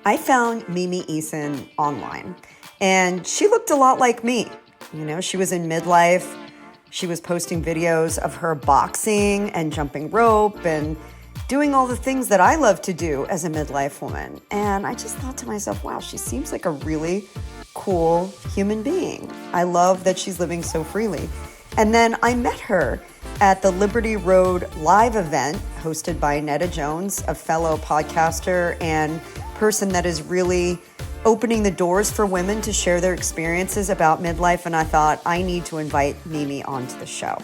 I found Mimi Eason online, and she looked a lot like me. You know, she was in midlife. She was posting videos of her boxing and jumping rope and doing all the things that I love to do as a midlife woman. And I just thought to myself, wow, she seems like a really cool human being. I love that she's living so freely. And then I met her at the Liberty Road live event hosted by Netta Jones, a fellow podcaster and person that is really opening the doors for women to share their experiences about midlife. And I thought, I need to invite Mimi onto the show.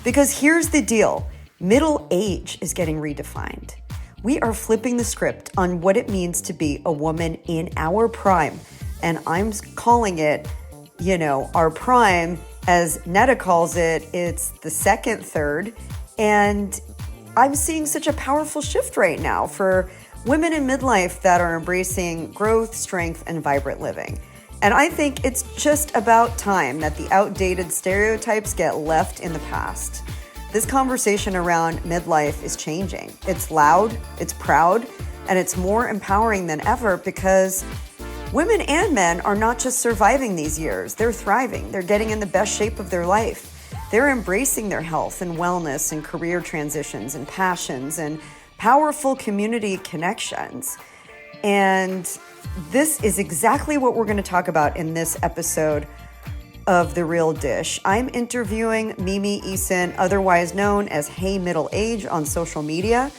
Because here's the deal. Middle age is getting redefined. We are flipping the script on what it means to be a woman in our prime. And I'm calling it, our prime. As Netta calls it, it's the second third. And I'm seeing such a powerful shift right now for women in midlife that are embracing growth, strength, and vibrant living. And I think it's just about time that the outdated stereotypes get left in the past. This conversation around midlife is changing. It's loud, it's proud, and it's more empowering than ever because women and men are not just surviving these years, they're thriving. They're getting in the best shape of their life. They're embracing their health and wellness and career transitions and passions and powerful community connections. And this is exactly what we're going to talk about in this episode of The Real Dish. I'm interviewing Mimi Eason, otherwise known as Hey Middle Age on social media.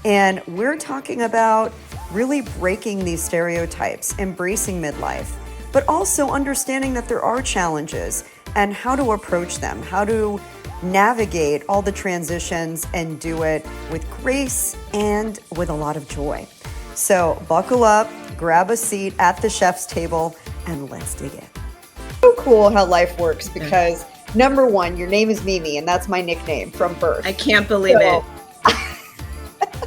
And we're talking about really breaking these stereotypes, embracing midlife, but also understanding that there are challenges and how to approach them, how to navigate all the transitions and do it with grace and with a lot of joy. So buckle up, grab a seat at the chef's table, and let's dig in. So cool how life works because number one, your name is Mimi, and that's my nickname from birth. I can't believe it.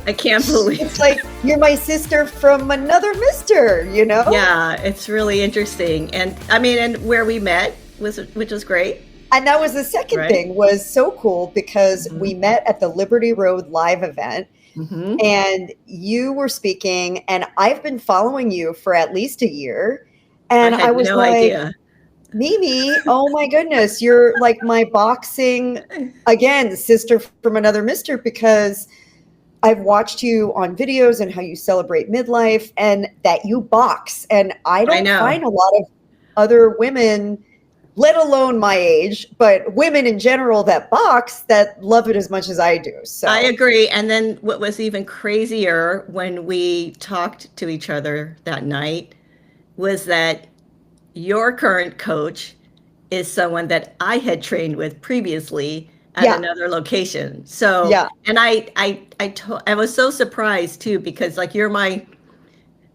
I can't believe it's like you're my sister from another mister, Yeah, it's really interesting. And I mean, and where we met which was great. And that was the second thing was so cool because we met at the Liberty Road live event and you were speaking and I've been following you for at least a year. And I was no idea. Mimi, oh my goodness, you're like my boxing, again, sister from another mister because I've watched you on videos and how you celebrate midlife and that you box. And I don't find a lot of other women, let alone my age, but women in general that box that love it as much as I do. So I agree. And then what was even crazier when we talked to each other that night was that your current coach is someone that I had trained with previously at another location. So, and I was so surprised too, because like you're my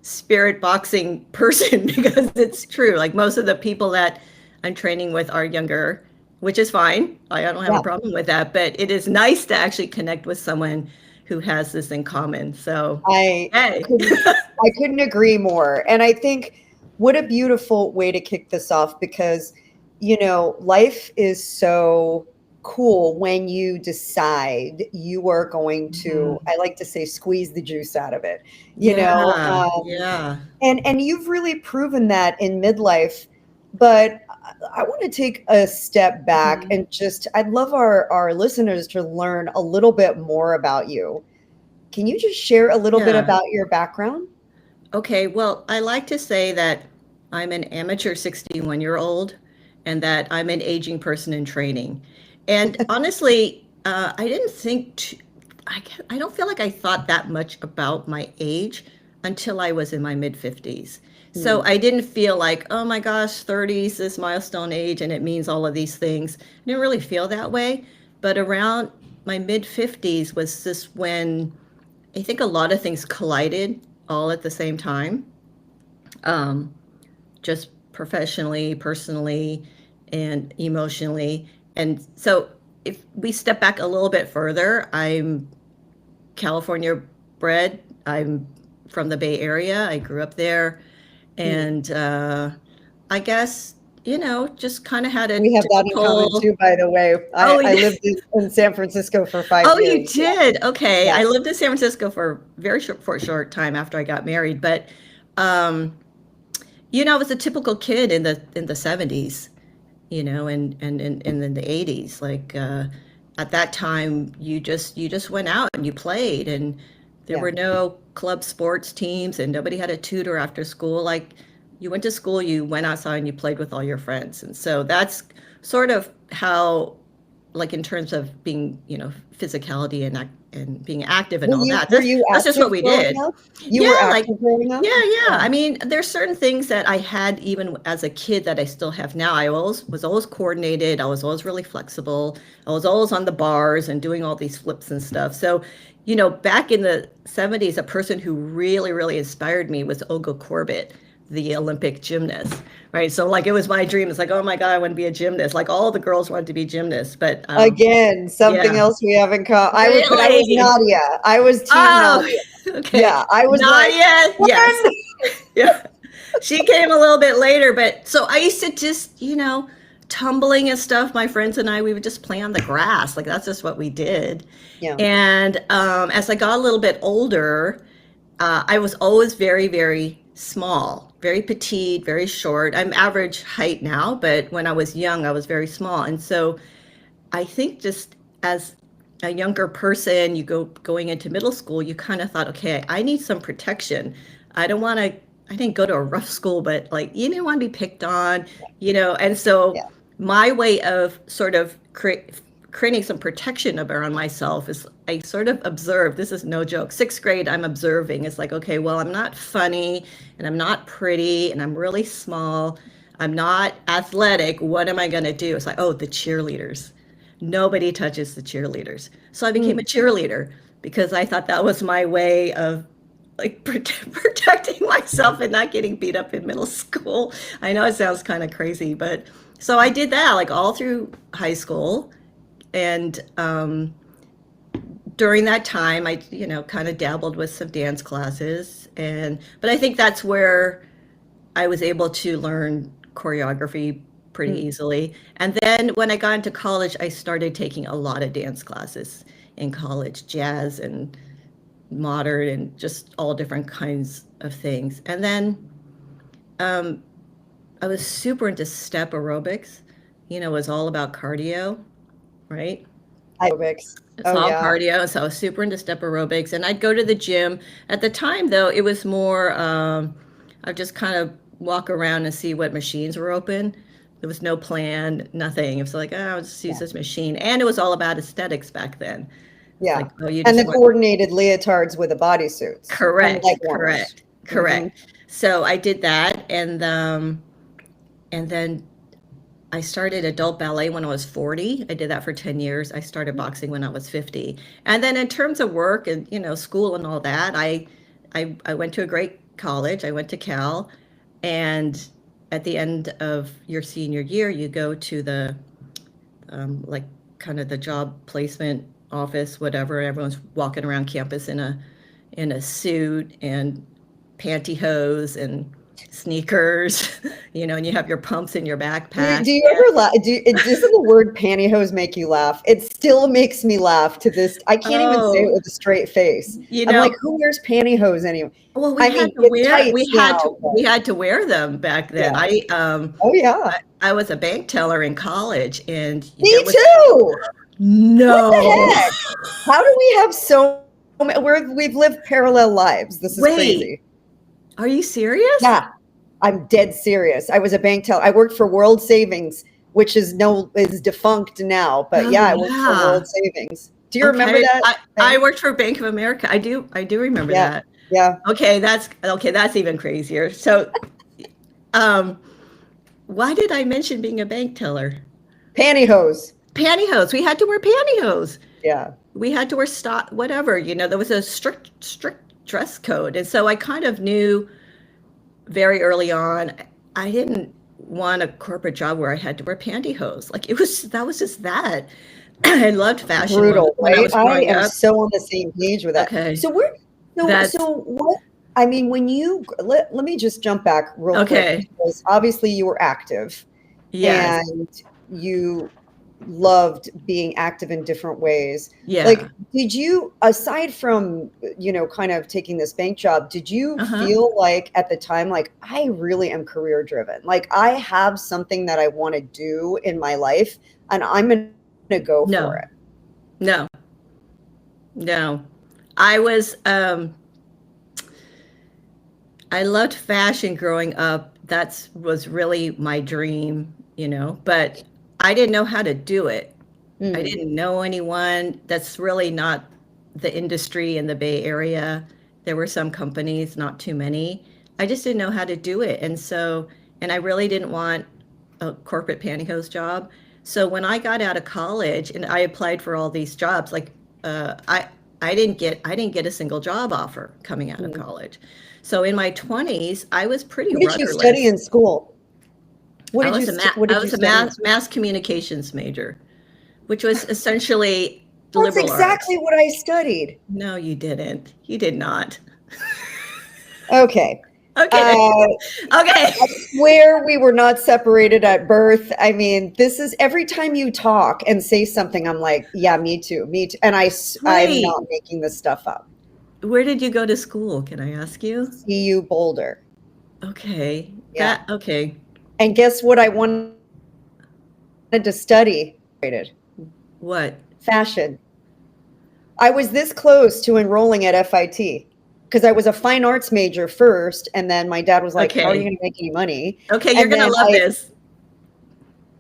spirit boxing person because it's true. Like most of the people that I'm training with are younger, which is fine. I don't have a problem with that, but it is nice to actually connect with someone who has this in common. So I couldn't agree more. And I think what a beautiful way to kick this off because, life is so cool when you decide you are going to, I like to say, squeeze the juice out of it, And you've really proven that in midlife, but I want to take a step back and I'd love our listeners to learn a little bit more about you. Can you just share a little bit about your background? Okay, well, I like to say that I'm an amateur 61-year-old and that I'm an aging person in training. And honestly, I didn't think, I don't feel like I thought that much about my age until I was in my mid-50s. So I didn't feel like, oh my gosh, 30 is this milestone age and it means all of these things. I didn't really feel that way. But around my mid-50s was just when I think a lot of things collided all at the same time, just professionally, personally, and emotionally. And so if we step back a little bit further, I'm California bred. I'm from the Bay Area. I grew up there. And I guess, just kind of had a We have that in common too, by the way. I lived in San Francisco for 5 years. Oh, you did? Okay. Yeah. I lived in San Francisco for a very short time after I got married. But Um, I was a typical kid in the 70s, and in the 80s. Like at that time, you just went out and you played, and there Yeah. were no club sports teams, and nobody had a tutor after school. Like you went to school, you went outside, and you played with all your friends. And so that's sort of how, like in terms of being, physicality and being active and Were all you that. were That's you that's just what active we growing did. up? You were Yeah, like active growing up? yeah. Yeah. I mean, there's certain things that I had even as a kid that I still have now. I always was always coordinated. I was always really flexible. I was always on the bars and doing all these flips and stuff. So, back in the 70s, a person who really, really inspired me was Olga Korbut, the Olympic gymnast, right? So like it was my dream. It's like, oh my God, I want to be a gymnast. Like all the girls wanted to be gymnasts, but Again, something yeah. else we have in common. But I was Really? Nadia. I was team Oh, Nadia. okay. Yeah, I was like, Nadia, yes. "Run!" Yeah. She came a little bit later, but so I used to just, tumbling and stuff. My friends and I, we would just play on the grass. Like that's just what we did. Yeah. And as I got a little bit older, I was always very, very small, very petite, very short. I'm average height now, but when I was young, I was very small. And so I think just as a younger person, going into middle school, you kind of thought, okay, I need some protection. I don't want to. I didn't go to a rough school, but like you didn't want to be picked on, And so Yeah. my way of sort of creating some protection around myself is I sort of observe. This is no joke. Sixth grade, I'm observing. It's like, okay, well, I'm not funny, and I'm not pretty, and I'm really small. I'm not athletic. What am I going to do? It's like, oh, the cheerleaders. Nobody touches the cheerleaders. So I became a Mm. cheerleader because I thought that was my way of like protecting myself and not getting beat up in middle school. I know it sounds kind of crazy, but so I did that like all through high school. And during that time, I, kind of dabbled with some dance classes. But I think that's where I was able to learn choreography pretty Mm. easily. And then when I got into college, I started taking a lot of dance classes in college, jazz and modern and just all different kinds of things. And then um, I was super into step aerobics. It was all about cardio, right? Aerobics. It's Oh all yeah. cardio. So I was super into step aerobics. And I'd go to the gym. At the time, though, it was more, I'd just kind of walk around and see what machines were open. There was no plan, nothing. It was like, oh, I'll just use Yeah. this machine. And it was all about aesthetics back then. It's Yeah. like, oh, you And just the want. coordinated leotards with the bodysuits and Correct, leg warmers. correct, Hmm. correct. So I did that, and then I started adult ballet when I was 40. I did that for 10 years. I started boxing when I was 50. And then in terms of work and, school and all that, I went to a great college. I went to Cal, and at the end of your senior year, you go to the like kind of the job placement office, whatever. Everyone's walking around campus in a suit and pantyhose and sneakers, and you have your pumps in your backpack. Do you ever laugh? Doesn't the word pantyhose make you laugh? It still makes me laugh to this. I can't even say it Oh, with a straight face. you I'm like, know, who wears pantyhose anyway? well, I mean, it's we tights had now, to but we had to wear them back then. yeah. Oh yeah. I was a bank teller in college, and there Me was too. What the no heck? How do we have so many? We've lived parallel lives. This is wait. crazy. Are you serious? Yeah, I'm dead serious. I was a bank teller. I worked for World Savings, which is defunct now. But Oh yeah, I worked for yeah. World Savings. Do you remember Okay. that I thing? worked for Bank of America. I do remember Yeah, that. yeah. Okay, that's even crazier. So, um, why did I mention being a bank teller? Pantyhose. Pantyhose. We had to wear pantyhose. Yeah. We had to wear stock, whatever. There was a strict dress code, and so I kind of knew very early on. I didn't want a corporate job where I had to wear pantyhose. Like that was just that. I loved fashion Brutal, when I right? was I growing am up. so on the same page with that. Okay, So we're that's so what I mean, when you let me just jump back real quick okay. because obviously you were active Yes. and you loved being active in different ways. Like, Yeah. did you, aside from, kind of taking this bank job, did you Uh-huh. feel like at the time, like, I really am career driven? Like, I have something that I want to do in my life and I'm going to go for No. it. No. No. I was I loved fashion growing up. That's was really my dream, but I didn't know how to do it. I Mm. didn't know anyone. That's really not the industry in the Bay Area. There were some companies, not too many. I just didn't know how to do it. And I really didn't want a corporate pantyhose job. So when I got out of college and I applied for all these jobs, like uh, I I didn't get a single job offer coming out of Mm. college. So in my 20s, I was pretty What did you study rudderless. in school? What I did you was a study in school? mass communications major, which was essentially That's liberal exactly arts. what I studied. No, you didn't. You did not. Okay. Okay. Uh, Okay. where we were not separated at birth. I mean, this is every time you talk and say something, I'm like, yeah, me too, me too. And I'm Wait, not making this stuff up. where did you go to school? Can I ask you? CU Boulder. Okay. Yeah. Okay. And guess what I wanted to study? What? Fashion. I was this close to enrolling at FIT because I was a fine arts major first. And then my dad was like, how are you Okay. going to make any money? Okay, you're And gonna then love this.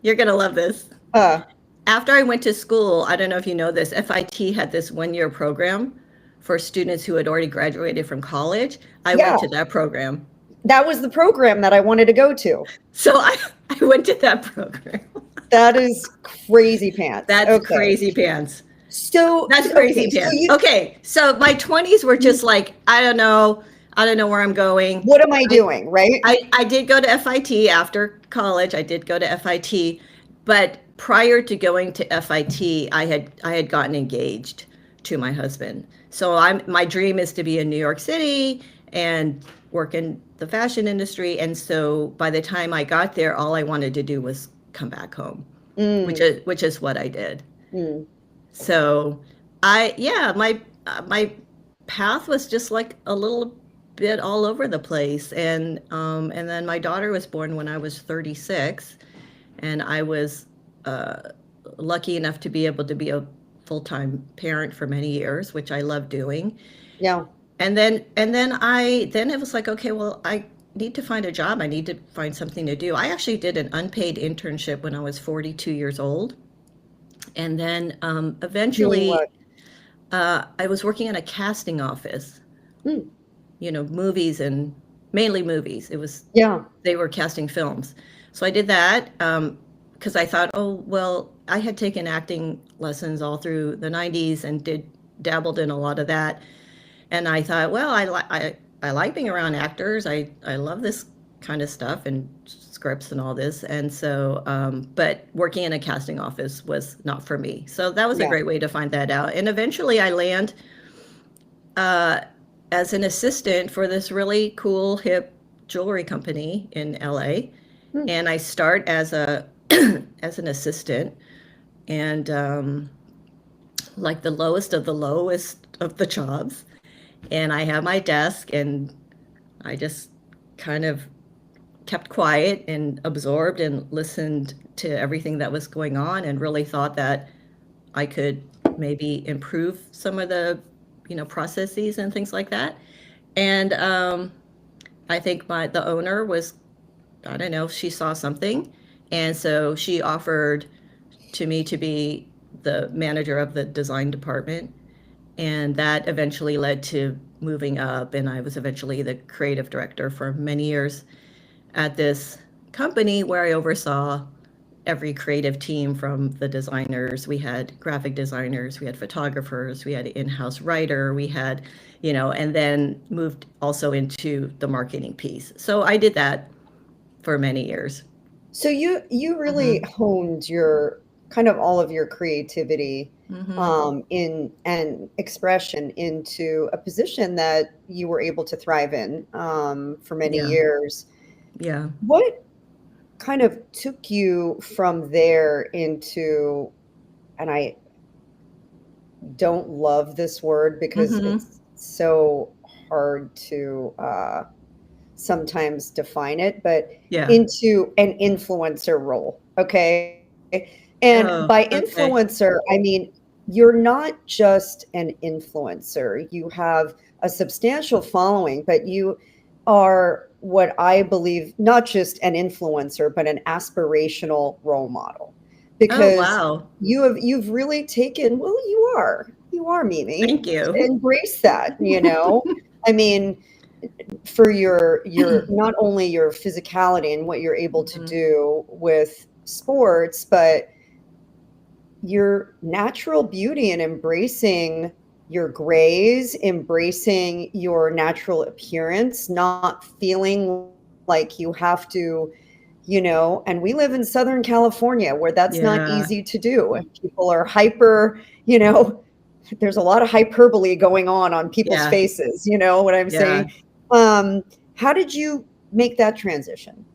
You're gonna love this. uh, After I went to school, I don't know if you know this, FIT had this 1-year program for students who had already graduated from college. I yeah, went to that program. that was the program that I wanted to go to. So I went to that program. That is crazy pants. That's Okay. crazy pants. So, That's okay, crazy so pants. you, Okay, so my 20s were just like, I don't know. I don't know where I'm going. what am I I, doing, right? I did go to FIT after college. I did go to FIT, but prior to going to FIT, I had gotten engaged to my husband. So my dream is to be in New York City and work in the fashion industry. And so by the time I got there, all I wanted to do was come back home, Mm, which is what I did. mm, So yeah, my path was just like a little bit all over the place, and then my daughter was born when I was 36, and I was uh, lucky enough to be able to be a full-time parent for many years, which I love doing. yeah. And then it was like, okay, well, I need to find a job. I need to find something to do. I actually did an unpaid internship when I was 42 years old. And then Doing eventually, what? I was working in a casting office, Mm, movies and mainly movies. It was yeah, they were casting films. So I did that because I thought, oh, well, I had taken acting lessons all through the 90s and did dabbled in a lot of that. And I thought, well, I like being around actors. I love this kind of stuff and scripts and all this. And so, but working in a casting office was not for me. So that was a yeah. great way to find that out. And eventually I land uh, as an assistant for this really cool, hip jewelry company in LA. Mm, And I start as a as an assistant, and like the lowest of the lowest of the jobs. And I have my desk, and I just kind of kept quiet and absorbed and listened to everything that was going on, and really thought that I could maybe improve some of the processes and things like that. And I think the owner was, I don't know, she saw something, and so she offered to me to be the manager of the design department, and that eventually led to moving up, and I was eventually the creative director for many years at this company where I oversaw every creative team, from the designers. We had graphic designers, we had photographers, we had an in-house writer, we had, and then moved also into the marketing piece. So I did that for many years. so you really Hmm. honed your kind of all of your creativity Hmm. in and expression into a position that you were able to thrive in for many Yeah. years. Yeah. What kind of took you from there into, and I don't love this word because Mm-hmm. it's so hard to sometimes define it, but Yeah. into an influencer role. Okay. And Oh, by okay. influencer, I mean, you're not just an influencer. You have a substantial following, but you are what I believe not just an influencer, but an aspirational role model. Oh, Because wow. you've really taken, well, you are Mimi. Thank you. Embrace that, I mean, for your not only your physicality and what you're able to Mhm. do with sports, but your natural beauty and embracing your grays, embracing your natural appearance, not feeling like you have to, and we live in Southern California where that's not Yeah. easy to do. And people are hyper, there's a lot of hyperbole going on people's Yeah. faces, you know what I'm Yeah. saying? How did you make that transition?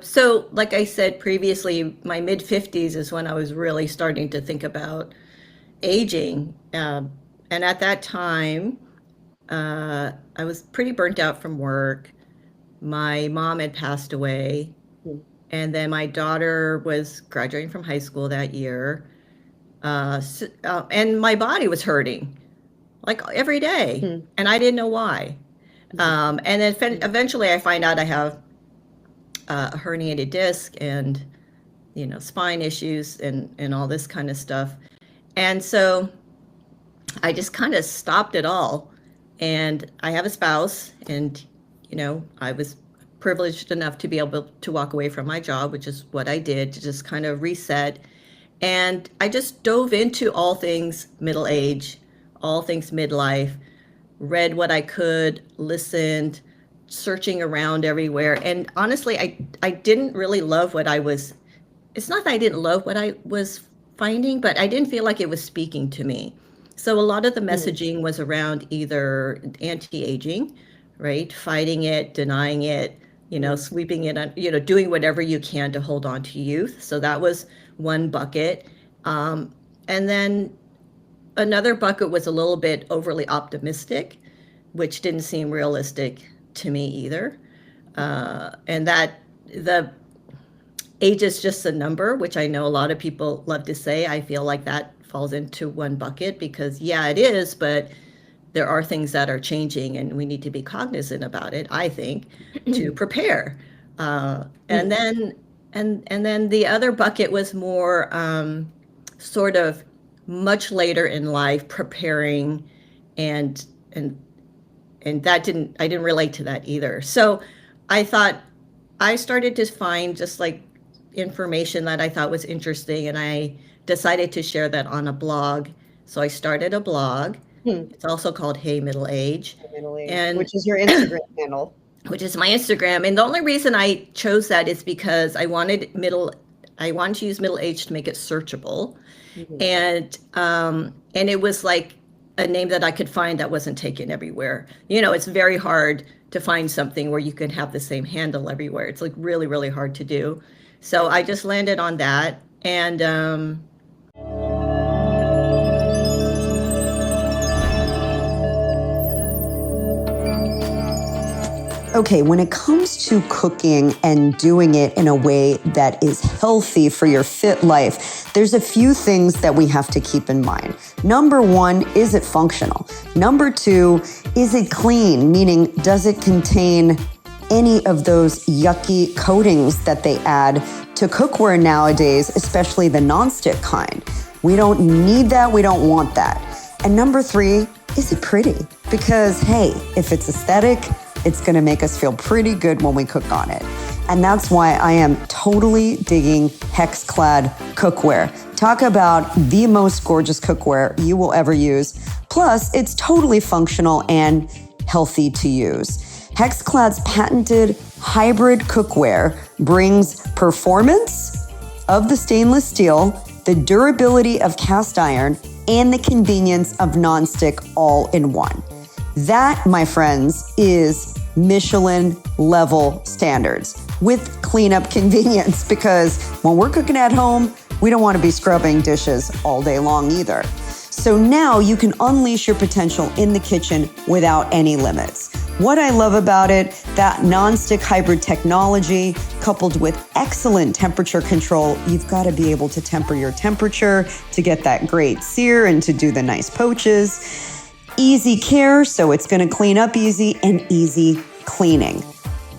So, like I said previously, my mid 50s is when I was really starting to think about aging. And at that time, I was pretty burnt out from work. My mom had passed away, Mm, and then my daughter was graduating from high school that year. And my body was hurting like every day, mm, and I didn't know why. mm, And then mm, eventually I find out I have a herniated disc and spine issues and all this kind of stuff. And so I just kind of stopped it all. And I have a spouse, and I was privileged enough to be able to walk away from my job, which is what I did to just kind of reset. And I just dove into all things middle age, all things midlife, read what I could, listened, searching around everywhere. And honestly, I didn't really love what I was. It's not that I didn't love what I was finding, but I didn't feel like it was speaking to me. So a lot of the mm, messaging was around either anti-aging, right? Fighting it, denying it, mm, sweeping it, doing whatever you can to hold on to youth. So that was one bucket. And then another bucket was a little bit overly optimistic, which didn't seem realistic to me either. And that the age is just a number, which I know a lot of people love to say. I feel like that falls into one bucket because, yeah, it is, but there are things that are changing and we need to be cognizant about it, I think, to prepare. And mm. then and then the other bucket was more sort of much later in life preparing and and and that didn't I didn't relate to that either. So I thought I started to find just like information that I thought was interesting, and I decided to share that on a blog. So I started a blog. Hmm. It's also called Hey Middle Age, Middle age, and which is your Instagram handle. which is my Instagram. And the only reason I chose that is because I wanted to use middle age to make it searchable, Mhm. and it was like a name that I could find that wasn't taken everywhere. It's very hard to find something where you can have the same handle everywhere. It's like really, really hard to do. So I just landed on that, and Okay, when it comes to cooking and doing it in a way that is healthy for your fit life, there's a few things that we have to keep in mind. Number one, is it functional? Number two, is it clean? Meaning, does it contain any of those yucky coatings that they add to cookware nowadays, especially the nonstick kind? We don't need that. We don't want that. And number three, is it pretty? Because hey, if it's aesthetic, it's going to make us feel pretty good when we cook on it. And that's why I am totally digging Hexclad cookware. Talk about the most gorgeous cookware you will ever use. Plus, it's totally functional and healthy to use. Hexclad's patented hybrid cookware brings performance of the stainless steel, the durability of cast iron, and the convenience of nonstick all in one. That, my friends, is Michelin level standards. with cleanup convenience, because when we're cooking at home, we don't want to be scrubbing dishes all day long either. So now you can unleash your potential in the kitchen without any limits. What I love about it, that nonstick hybrid technology coupled with excellent temperature control. You've got to be able to temper your temperature to get that great sear and to do the nice poaches. Easy care, so it's going to clean up easy, and easy cleaning.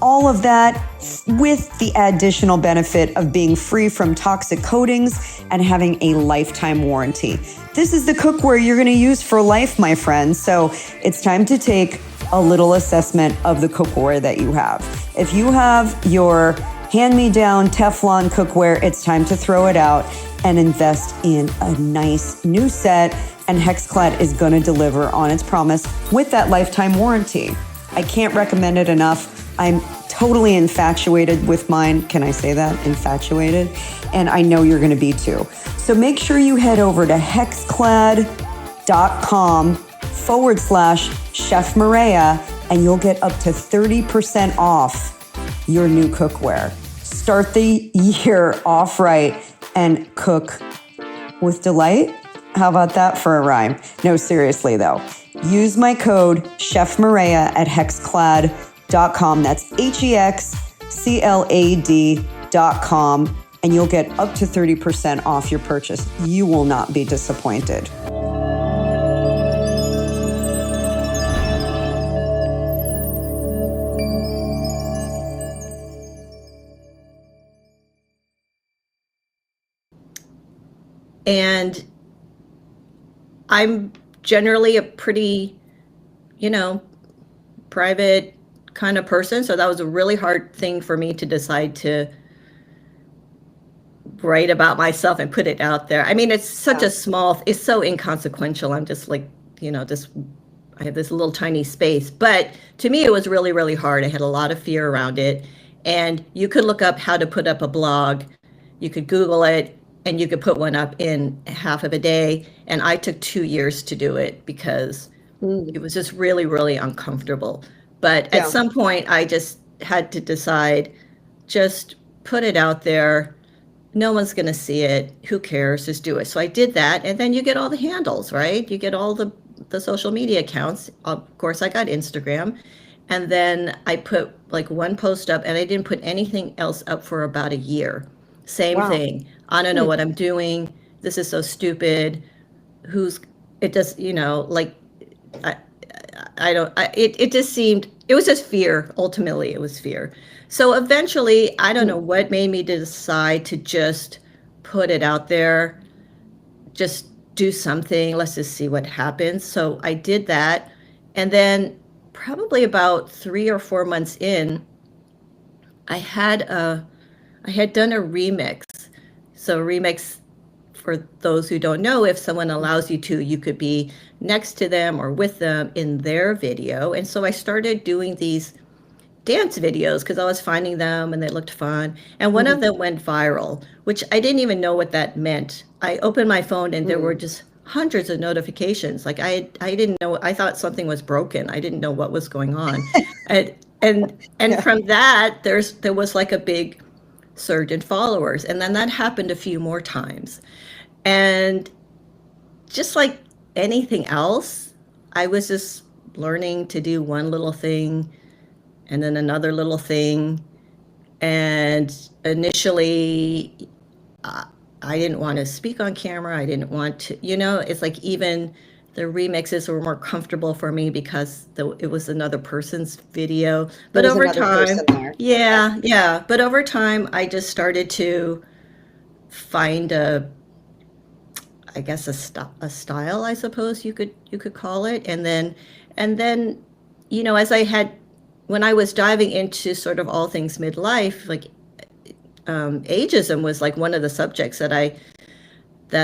All of that with the additional benefit of being free from toxic coatings and having a lifetime warranty. This is the cookware you're going to use for life, my friends. So it's time to take a little assessment of the cookware that you have. If you have your hand-me-down Teflon cookware, it's time to throw it out and invest in a nice new set. And Hexclad is going to deliver on its promise with that lifetime warranty. I can't recommend it enough. I'm totally infatuated with mine. Can I say that? Infatuated? And I know you're going to be too. So make sure you head over to hexclad.com/Chef Mireya, and you'll get up to 30% off your new cookware. Start the year off right and cook with delight. How about that for a rhyme? No, seriously though. Use my code Chef Mireya at hexclad.com. That's HEXCLAD.com. And you'll get up to 30% off your purchase. You will not be disappointed. And I'm generally a pretty, private kind of person. So that was a really hard thing for me to decide to write about myself and put it out there. I mean, it's such a it's so inconsequential. I'm just like, I have this little tiny space. But to me, it was really, really hard. I had a lot of fear around it. And you could look up how to put up a blog. You could Google it, and you could put one up in half of a day. And I took 2 years to do it because it was just really, really uncomfortable. But at some point, I just had to decide, just put it out there. No one's going to see it. Who cares? Just do it. So I did that. And then you get all the handles, right? You get all the social media accounts. Of course, I got Instagram. And then I put like one post up, and I didn't put anything else up for about a year. Same thing. I don't know what I'm doing. This is so stupid. It just seemed, it was just fear. Ultimately, it was fear. So eventually, I don't know what made me decide to just put it out there, just do something. Let's just see what happens. So I did that. And then probably about 3 or 4 months in, I had done a remix. So remix, for those who don't know, if someone allows you to, you could be next to them or with them in their video. And so I started doing these dance videos because I was finding them and they looked fun. And one of them went viral, which I didn't even know what that meant. I opened my phone and there were just hundreds of notifications. Like I didn't know, I thought something was broken. I didn't know what was going on. And from that, there was like a big surge in followers. And then that happened a few more times. And just like anything else, I was just learning to do one little thing and then another little thing. And initially, I didn't want to speak on camera. I didn't want to, it's like even the remixes were more comfortable for me because it was another person's video. But over time, but over time, I just started to find a style, I suppose you could call it. And then, when I was diving into sort of all things midlife, like ageism was like one of the subjects that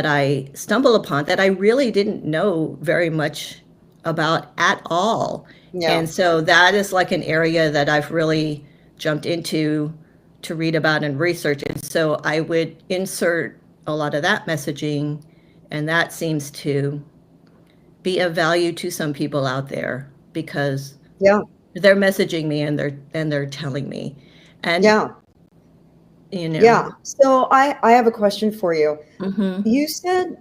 I stumbled upon that I really didn't know very much about at all. Yeah. And so that is like an area that I've really jumped into to read about and research. And so I would insert a lot of that messaging, and that seems to be of value to some people out there because they're messaging me and they're telling me. And you know. Yeah. So I have a question for you. Mm-hmm. You said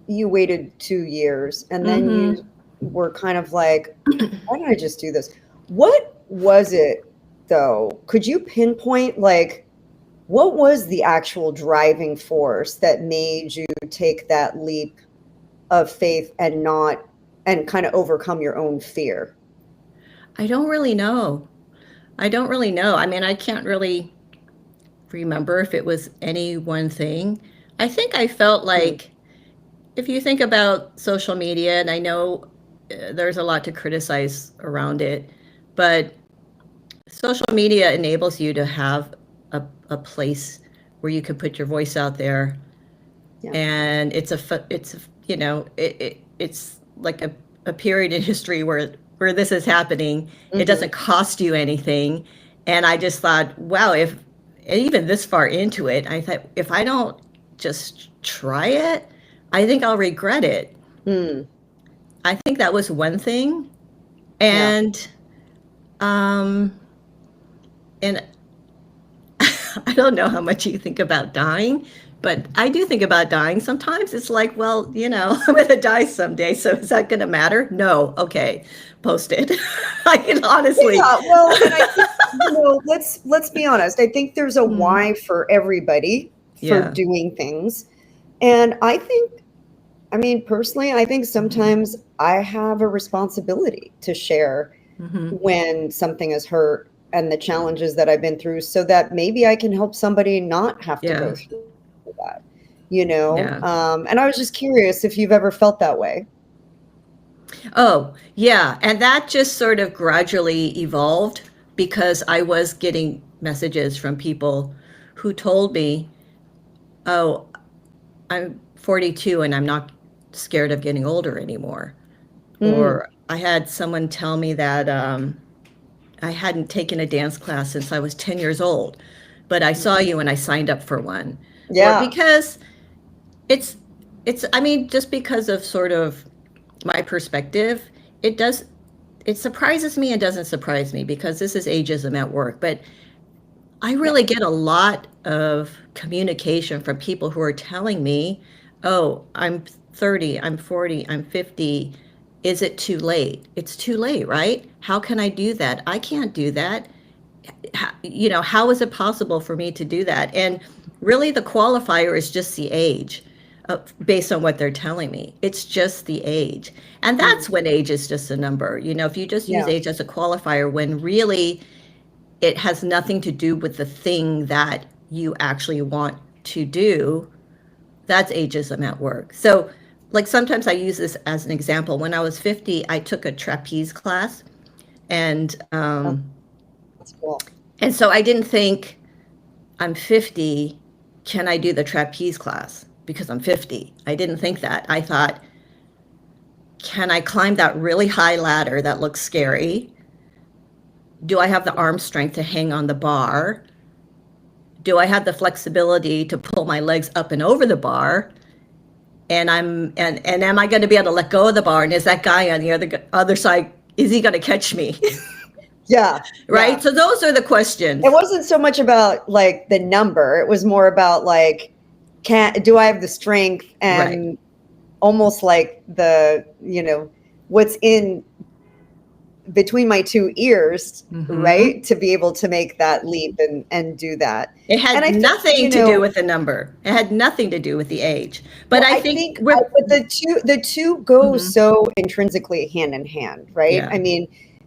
you waited 2 years and then you Mm-hmm. were kind of like, why don't I just do this? What was it though? Could you pinpoint like what was the actual driving force that made you take that leap of faith and not and kind of overcome your own fear? I don't really know. I don't really know. I mean, I can't really remember if it was any one thing. I think I felt Hmm. like if you think about social media, and I know there's a lot to criticize around it, but social media enables you to have a place where you can put your voice out there, Yeah. and it's a, it's like a period in history where this is happening. It Hmm. doesn't cost you anything, and I just thought, wow, if even this far into it, I thought if I don't just try it, I think I'll regret it. Hmm. I think that was one thing, Yeah. and um, and I don't know how much you think about dying, but I do think about dying. Sometimes it's like, well, I'm going to die someday. So is that going to matter? No. Okay. Post it. I can honestly. Yeah, well, and I think, let's be honest. I think there's a Mm, why for everybody for yeah. doing things. And I mean, personally, I think sometimes I have a responsibility to share Hmm. when something is hurt and the challenges that I've been through so that maybe I can help somebody not have to Yeah. go through that. Yeah. And I was just curious if you've ever felt that way. Oh, yeah. And that just sort of gradually evolved because I was getting messages from people who told me, oh, I'm 42 and I'm not scared of getting older anymore. Mm, Or I had someone tell me that I hadn't taken a dance class since I was 10 years old, but I saw you and I signed up for one. Or yeah. because it's, I mean, just because of sort of my perspective, it does, it surprises me and doesn't surprise me because this is ageism at work. But I Yeah. really get a lot of communication from people who are telling me, oh, I'm 30, I'm 40, I'm 50. Is it too late? It's too late, right? How can I do that? I can't do that. How is it possible for me to do that? And really, the qualifier is just the age, based on what they're telling me. It's just the age. And Mm, that's when age is just a number. If you just use yeah. age as a qualifier, when really it has nothing to do with the thing that you actually want to do, that's ageism at work. So, like sometimes I use this as an example. When I was 50, I took a trapeze class, and Oh, um, that's cool. and so I didn't think I'm 50. Can I do the trapeze class because I'm 50? I didn't think that. I thought, can I climb that really high ladder that looks scary? Do I have the arm strength to hang on the bar? Do I have the flexibility to pull my legs up and over the bar? And am I going to be able to let go of the bar? And is that guy on the other side, is he going to catch me? Yeah. Right? Yeah. So those are the It questions. wasn't so much about like the number. It was more about like, do I have the strength Right. and almost like what's in between my two ears, Hmm. right? To be able to make that leap and do that. It And had I think, nothing to do with the number. It had nothing to do with the age. But well, I I think think, we're, but the two go mhm, so intrinsically hand in hand, right? yeah, I mean,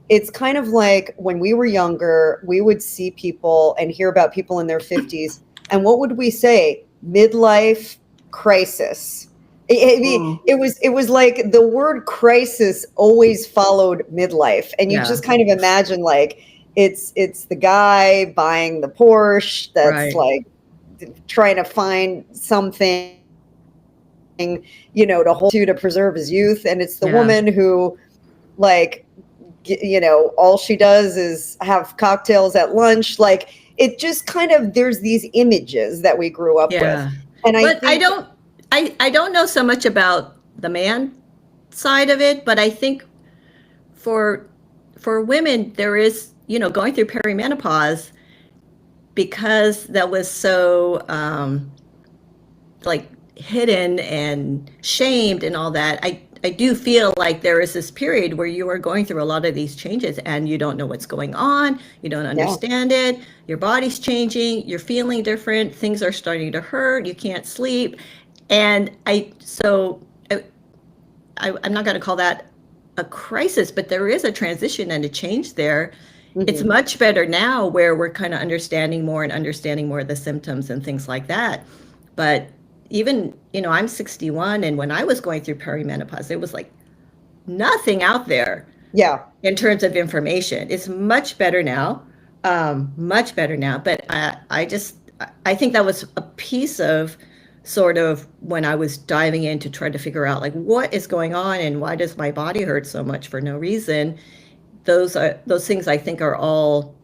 it's kind of like when we were younger, we would see people and hear about people in their 50s, and what would we say? Midlife crisis. mm, It was like the word crisis always followed midlife, and you yeah, just kind of imagine like it's the guy buying the Porsche that's right, like trying to find something to hold to preserve his youth. And it's the yeah, woman who, like, all she does is have cocktails at lunch. Like, it just kind of, there's these images that we grew up with. yeah. And I But I think, don't, I don't know so much about the man side of it, but I think for for women there is, going through perimenopause, because that was so like hidden and shamed and all that, I do feel like there is this period where you are going through a lot of these changes and you don't know what's going on, you don't Yeah. understand it, your body's changing, you're feeling different, things are starting to hurt, you can't sleep. And I'm not going to call that a crisis, but there is a transition and a change there. It's Mhm. much better now where we're kind of understanding more of the symptoms and things like that. But even, I'm 61, and when I was going through perimenopause, there was like nothing out there Yeah. in terms of information. It's much better now, much better now. But I think that was a piece of sort of when I was diving in to try to figure out like what is going on and why does my body hurt so much for no reason. Those things I think are all,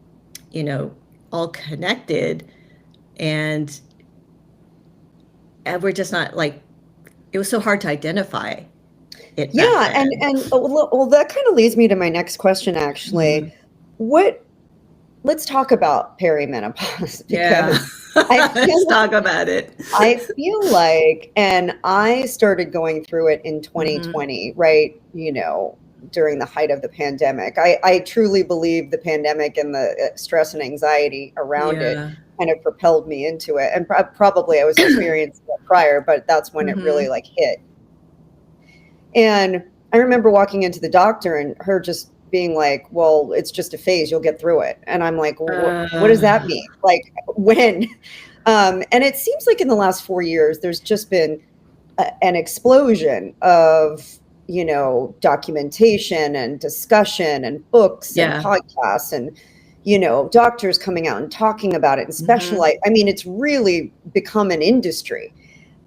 all connected, and we're just not like, it was so hard to identify it back Yeah, then. well, that kind of leads me to my next question, actually. What Let's talk about perimenopause Yeah. because I Let's feel talk about it. I feel like, and I started going through it in 2020, right? During the height of the pandemic. I truly believe the pandemic and the stress and anxiety around it Yeah. kind of propelled me into it. And probably I was experiencing it prior, but that's when it really like hit. And I remember walking into the doctor and her just being like, well, it's just a phase, you'll get through it. And I'm like, what does that mean? Like, when? And it seems like in the last 4 years, there's just been an explosion of, documentation and discussion and books and Yeah. podcasts and, doctors coming out and talking about it and specialize. I mean, it's really become an industry.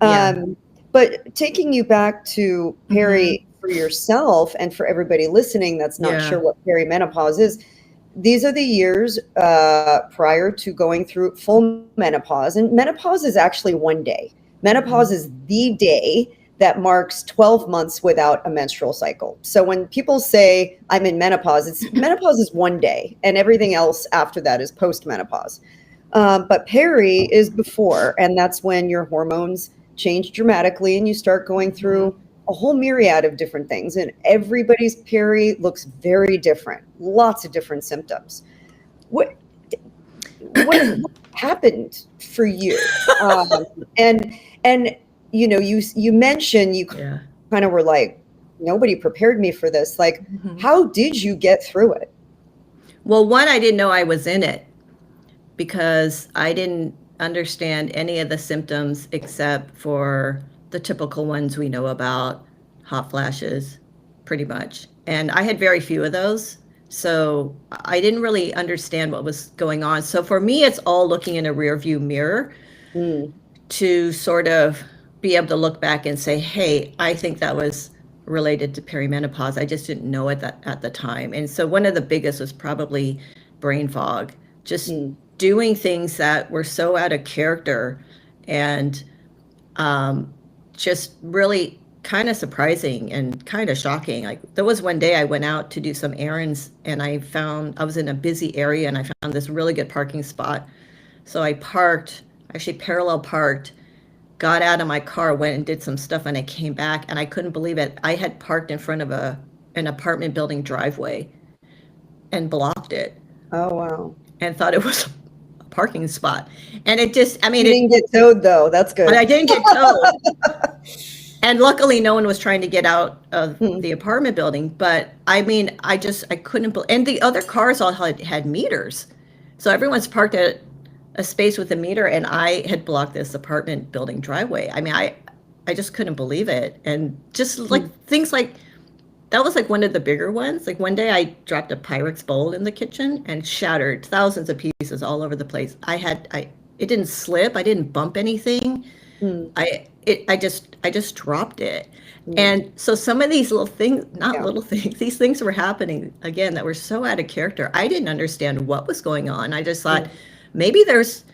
Yeah. But taking you back to peri for yourself and for everybody listening that's not Yeah. sure what perimenopause is, these are the years prior to going through full menopause. And menopause is actually one day. Menopause is the day that marks 12 months without a menstrual cycle. So when people say I'm in menopause, menopause is one day, and everything else after that is postmenopause. But peri is before, and that's when your hormones change dramatically and you start going through a whole myriad of different things. And everybody's peri looks very different, lots of different symptoms. What happened for you? And you mentioned you Yeah. kind of were like, nobody prepared me for this. Like, how did you get through it? Well, one, I didn't know I was in it because I didn't understand any of the symptoms except for the typical ones we know about, hot flashes, pretty much. And I had very few of those. So I didn't really understand what was going on. So for me, it's all looking in a rearview mirror to sort of be able to look back and say, hey, I think that was related to perimenopause. I just didn't know it at the time. And so one of the biggest was probably brain fog, just doing things that were so out of character and just really kind of surprising and kind of shocking. Like, there was one day I went out to do some errands and I was in a busy area and I found this really good parking spot. So I parked, actually parallel parked, got out of my car, went and did some stuff, and I came back and I couldn't believe it. I had parked in front of an apartment building driveway and blocked it. Oh, wow. And thought it was a parking spot. And it just, I mean, You didn't get towed though. That's good. I didn't get towed. And luckily no one was trying to get out of the apartment building. But I mean, I couldn't believe, and the other cars all had meters. So everyone's parked at a space with a meter, and I had blocked this apartment building driveway. I mean, I just couldn't believe it. And just like things like, that was like one of the bigger ones. Like one day I dropped a Pyrex bowl in the kitchen and shattered thousands of pieces all over the place. It didn't slip. I didn't bump anything. I just dropped it. And so some of these little things, little things, these things were happening again that were so out of character. I didn't understand what was going on. I just thought maybe there's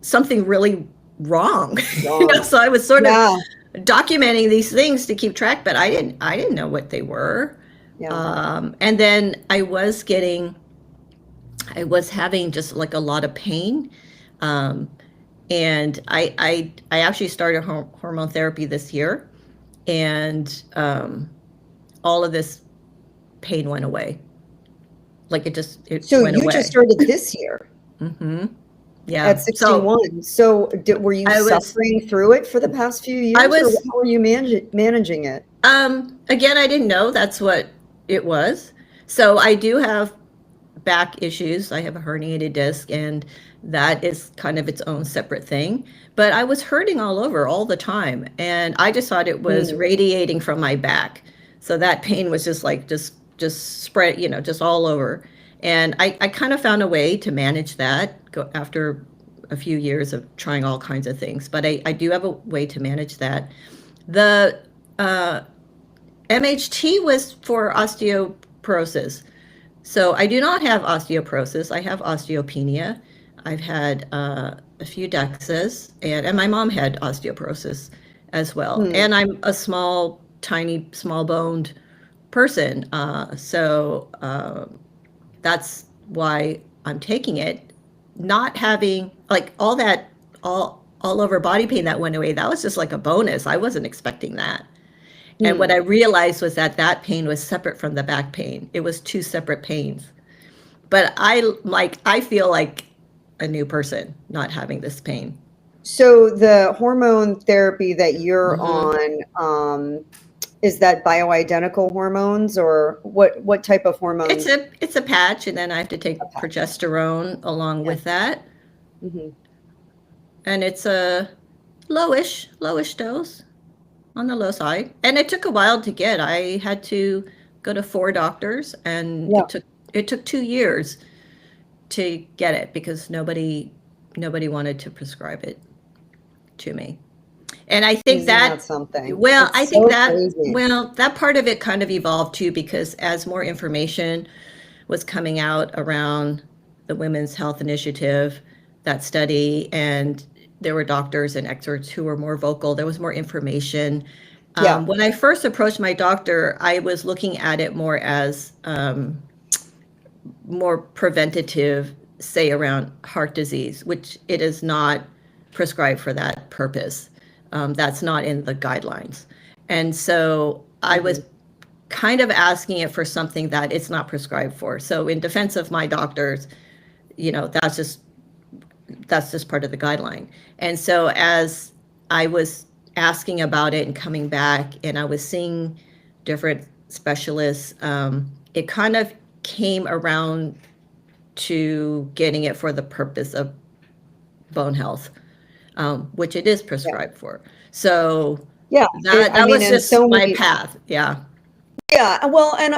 something really wrong. So I was sort of documenting these things to keep track, but I didn't know what they were. And then I was getting, I was having just like a lot of pain. Um, and I actually started hormone therapy this year, and all of this pain went away. Like it So went you just away. started this year Hmm. Yeah. at So 61. So were you I was, suffering through it for the past few I years, or was, how were you managing it? again, I didn't know that's what it was. So I do have back issues. I have a herniated disc, and that is kind of its own separate thing. But I was hurting all over all the time, and I just thought it was Mm. radiating from my back. So that pain was just like just spread, just all over. And I kind of found a way to manage that after a few years of trying all kinds of things. But I do have a way to manage that. The uh, MHT was for osteoporosis. So I do not have osteoporosis. I have osteopenia. I've had a few DEXAs, and my mom had osteoporosis as well. Hmm. And I'm a small, tiny, small boned person. So that's why I'm taking it. Not having like all that, all over body pain that went away, that was just like a bonus. I wasn't expecting that. And what Hmm. I realized was that that pain was separate from the back pain. It was two separate pains. But I feel like a new person not having this pain. So the hormone therapy that you're Hmm. on, is that bioidentical hormones, or what type of It's hormones? a patch, and then I have to A take patch. progesterone along Yeah. with that, Hmm. and it's a lowish dose on the low side. And it took a while to get. I had to go to four doctors, and Yeah. it took 2 years to get it because nobody wanted to prescribe it to me. And I think Isn't that, that something? well, I It's think so that, crazy. well, that part of it kind of evolved too, because as more information was coming out around the Women's Health Initiative, that study, and there were doctors and experts who were more vocal, there was more information. Yeah. When I first approached my doctor, I was looking at it more as more preventative, say around heart disease, which it is not prescribed for that purpose. That's not in the guidelines. And so I Hmm. was kind of asking it for something that it's not prescribed for. So in defense of my doctors, that's just part of the guideline. And so as I was asking about it and coming back, and I was seeing different specialists, it kind of came around to getting it for the purpose of bone health, which it is Yeah. prescribed for. So Yeah. I that mean, was and just so my many. path. Yeah. Yeah, well, and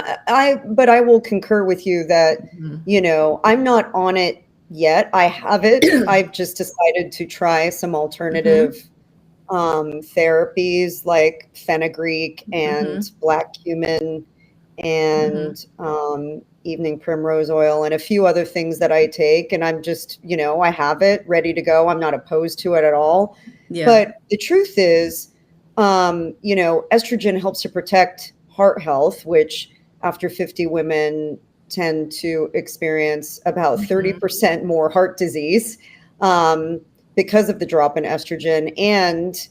but I will concur with you that, Mhm. I'm not on it yet. I have it. I've just decided to try some alternative Mhm. therapies like fenugreek and Mhm. black cumin Mhm. and evening primrose oil and a few other things that I take. And I'm just, I have it ready to go. I'm not opposed to it at all. Yeah. But the truth is, estrogen helps to protect heart health, which after 50 women tend to experience about Mhm. 30% more heart disease, um, because of the drop in estrogen. And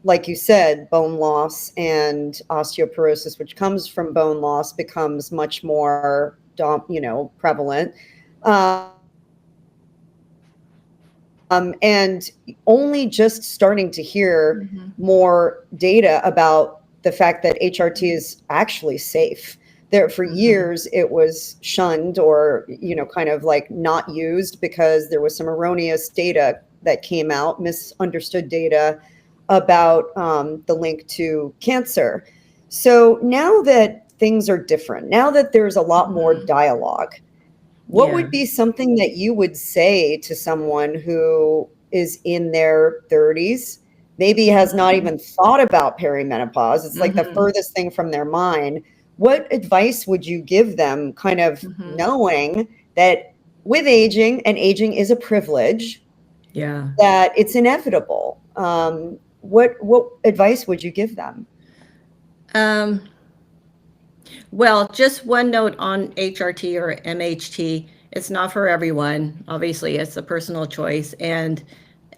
like you said, bone loss and osteoporosis, which comes from bone loss, becomes much more, prevalent. Um, and only just starting to hear Mhm. more data about the fact that HRT is actually safe. There, for Mhm. years, it was shunned or, kind of like not used because there was some erroneous data that came out, misunderstood data about the link to cancer. So now that things are different, now that there's a lot more Mhm. dialogue, what Yeah. would be something that you would say to someone who is in their 30s, maybe has not Mhm. even thought about perimenopause? It's like the Mhm. furthest thing from their mind. What advice would you give them, kind of Mhm. knowing that with aging, and aging is a privilege, Yeah. that it's inevitable? What advice would you give them? Um, well, just one note on HRT or MHT. It's not for everyone. Obviously, it's a personal choice. And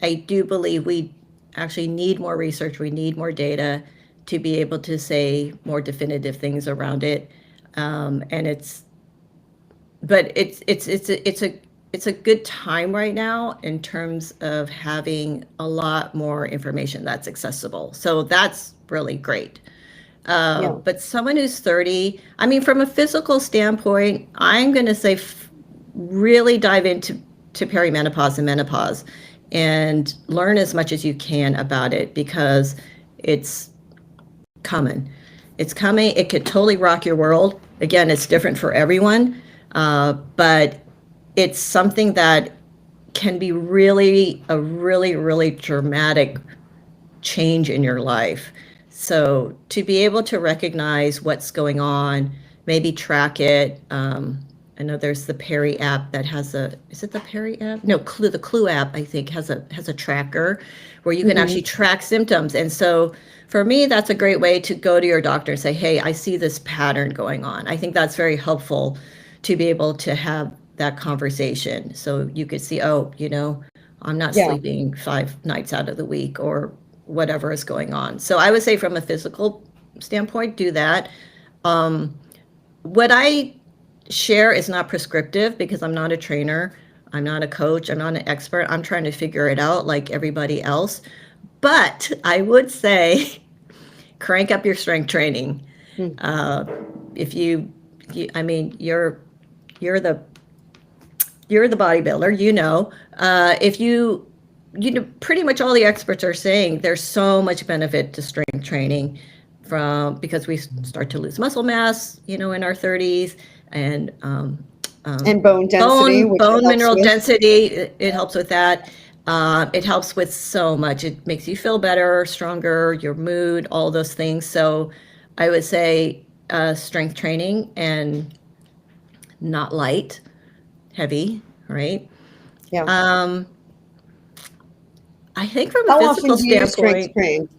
I do believe we actually need more research. We need more data to be able to say more definitive things around it. And it's a good time right now in terms of having a lot more information that's accessible. So that's really great. But someone who's 30, I mean, from a physical standpoint, I'm going to say really dive into perimenopause and menopause and learn as much as you can about it, because it's coming. It's coming. It could totally rock your world. Again, it's different for everyone, but it's something that can be really a really dramatic change in your life. So to be able to recognize what's going on, maybe track it. I know there's the Perry app that has is it the Perry app? No, the Clue app, I think, has a tracker where you can actually track symptoms. And so for me, that's a great way to go to your doctor and say, hey, I see this pattern going on. I think that's very helpful to be able to have that conversation. So you could see, oh, I'm not sleeping 5 nights out of the week, or whatever is going on. So I would say from a physical standpoint, do that. What I share is not prescriptive, because I'm not a trainer. I'm not a coach. I'm not an expert. I'm trying to figure it out like everybody else. But I would say crank up your strength training. If I mean, you're the bodybuilder, if you pretty much all the experts are saying there's so much benefit to strength training because we start to lose muscle mass, in our 30s, and bone density, bone mineral density. It helps with that. It helps with so much. It makes you feel better, stronger, your mood, all those things. So I would say strength training, and not light, heavy, right? Yeah. I think from a physical standpoint,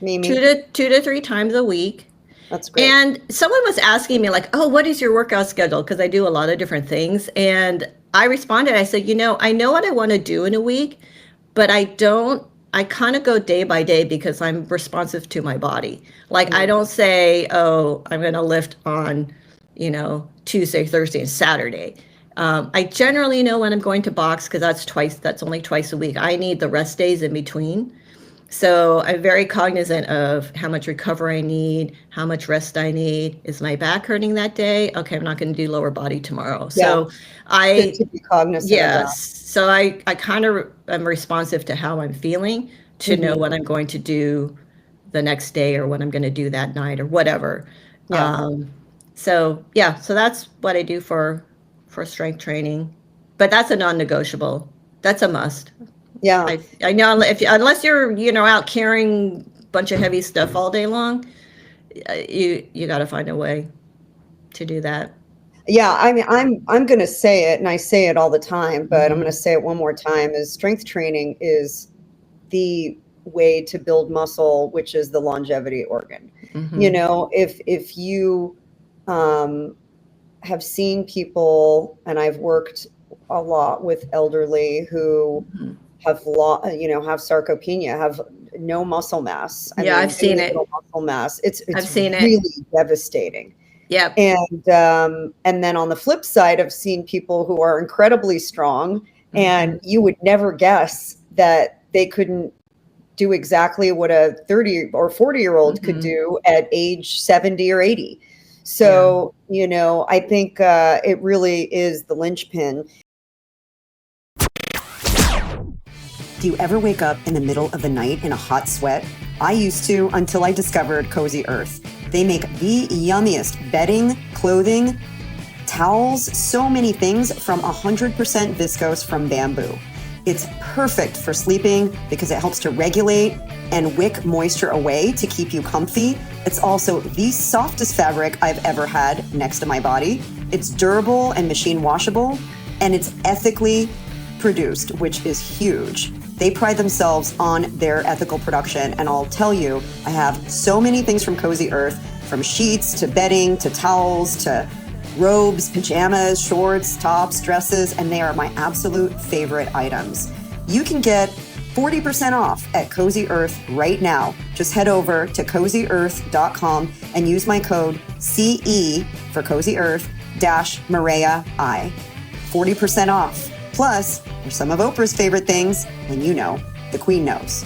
Mimi? 2 to 3 times a week. That's great. And someone was asking me like, oh, what is your workout schedule? Because I do a lot of different things. And I responded, I said, I know what I want to do in a week, but I kind of go day by day, because I'm responsive to my body. Like, I don't say, oh, I'm going to lift on, Tuesday, Thursday, and Saturday. I generally know when I'm going to box, because that's only twice a week. I need the rest days in between. So I'm very cognizant of how much recovery I need, how much rest I need. Is my back hurting that day? Okay, I'm not going to do lower body tomorrow. So Good to be cognizant of that. So I kind of am responsive to how I'm feeling, to know what I'm going to do the next day, or what I'm going to do that night, or whatever. So that's what I do for strength training, but that's a non-negotiable. That's a must. Yeah, I know, unless you're out carrying a bunch of heavy stuff all day long, you got to find a way to do that. Yeah, I mean, I'm going to say it, and I say it all the time, but I'm going to say it one more time: is strength training is the way to build muscle, which is the longevity organ. If you have seen people, and I've worked a lot with elderly who have sarcopenia, have no muscle mass. I've seen it. Muscle mass. It's I've seen really it. devastating. Yep. And then on the flip side, I've seen people who are incredibly strong, and you would never guess that they couldn't do exactly what a 30 or 40-year-old could do at age 70 or 80. So, I think it really is the linchpin. Do you ever wake up in the middle of the night in a hot sweat? I used to, until I discovered Cozy Earth. They make the yummiest bedding, clothing, towels, so many things from 100% viscose from bamboo. It's perfect for sleeping because it helps to regulate and wick moisture away to keep you comfy. It's also the softest fabric I've ever had next to my body. It's durable and machine washable, and it's ethically produced, which is huge. They pride themselves on their ethical production, and I'll tell you, I have so many things from Cozy Earth, from sheets to bedding to towels to robes, pajamas, shorts, tops, dresses, and they are my absolute favorite items. You can get 40% off at Cozy Earth right now. Just head over to CozyEarth.com and use my code CE for Cozy Earth Maria I. 40% off. Plus, they're some of Oprah's favorite things, and you know, the Queen knows.